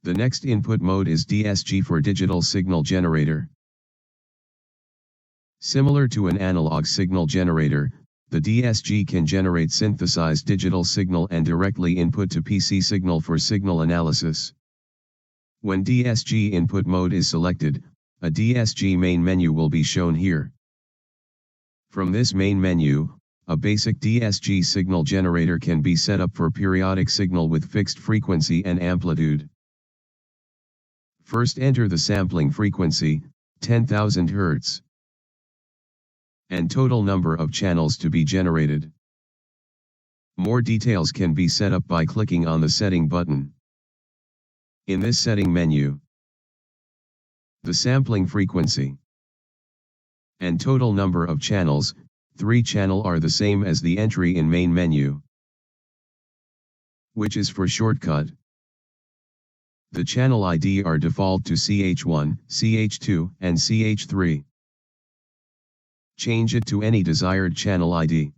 The next input mode is DSG for digital signal generator. Similar to an analog signal generator, the DSG can generate synthesized digital signal and directly input to PC signal for signal analysis. When DSG input mode is selected, a DSG main menu will be shown here. From this main menu, a basic DSG signal generator can be set up for periodic signal with fixed frequency and amplitude. First enter the sampling frequency, 10,000 Hz. And total number of channels to be generated. More details can be set up by clicking on the setting button. In this setting menu, the sampling frequency and total number of channels, 3 channel are the same as the entry in main menu, which is for shortcut. The channel ID are default to CH1, CH2, and CH3. Change it to any desired channel ID.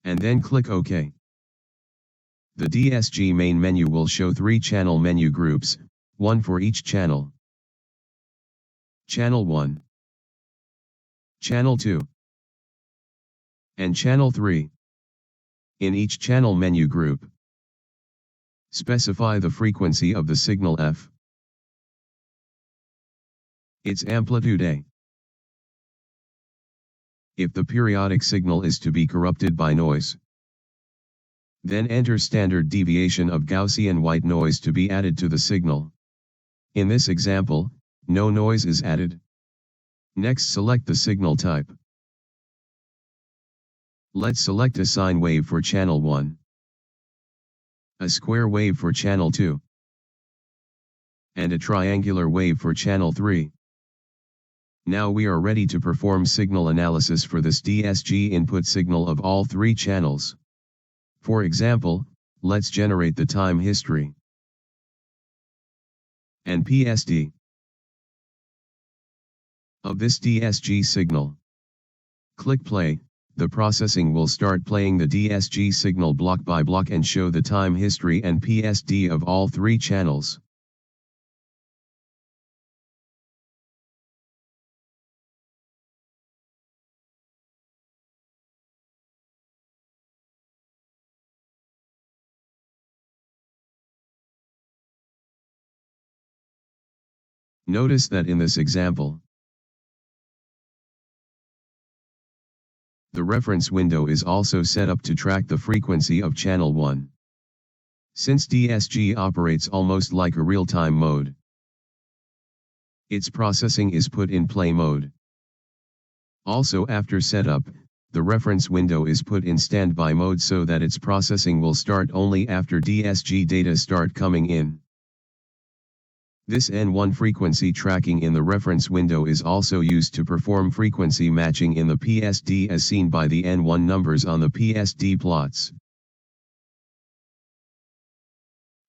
And then click OK. The DSG main menu will show 3 channel menu groups, 1 for each channel. Channel 1, Channel 2, and Channel 3. In each channel menu group, specify the frequency of the signal F, its amplitude A. If the periodic signal is to be corrupted by noise, then enter standard deviation of Gaussian white noise to be added to the signal. In this example, no noise is added. Next, select the signal type. Let's select a sine wave for channel 1, a square wave for channel 2, and a triangular wave for channel 3. Now we are ready to perform signal analysis for this DSG input signal of all 3 channels. For example, let's generate the time history and PSD of this DSG signal. Click play. The processing will start playing the DSG signal block by block and show the time history and PSD of all 3 channels. Notice that in this example, the reference window is also set up to track the frequency of channel 1. Since DSG operates almost like a real-time mode, its processing is put in play mode. Also, after setup, the reference window is put in standby mode so that its processing will start only after DSG data start coming in. This N1 frequency tracking in the reference window is also used to perform frequency matching in the PSD as seen by the N1 numbers on the PSD plots.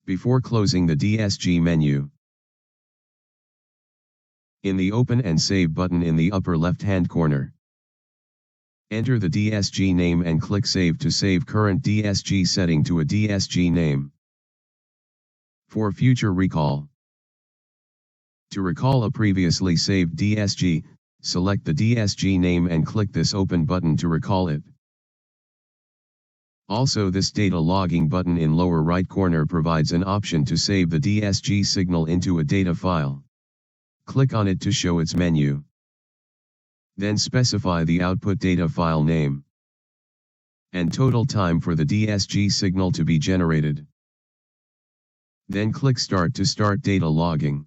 Before closing the DSG menu, in the Open and Save button in the upper left-hand corner, enter the DSG name and click Save to save current DSG setting to a DSG name. For future recall, to recall a previously saved DSG, select the DSG name and click this Open button to recall it. Also, this Data Logging button in lower right corner provides an option to save the DSG signal into a data file. Click on it to show its menu. Then specify the output data file name and total time for the DSG signal to be generated. Then click Start to start data logging.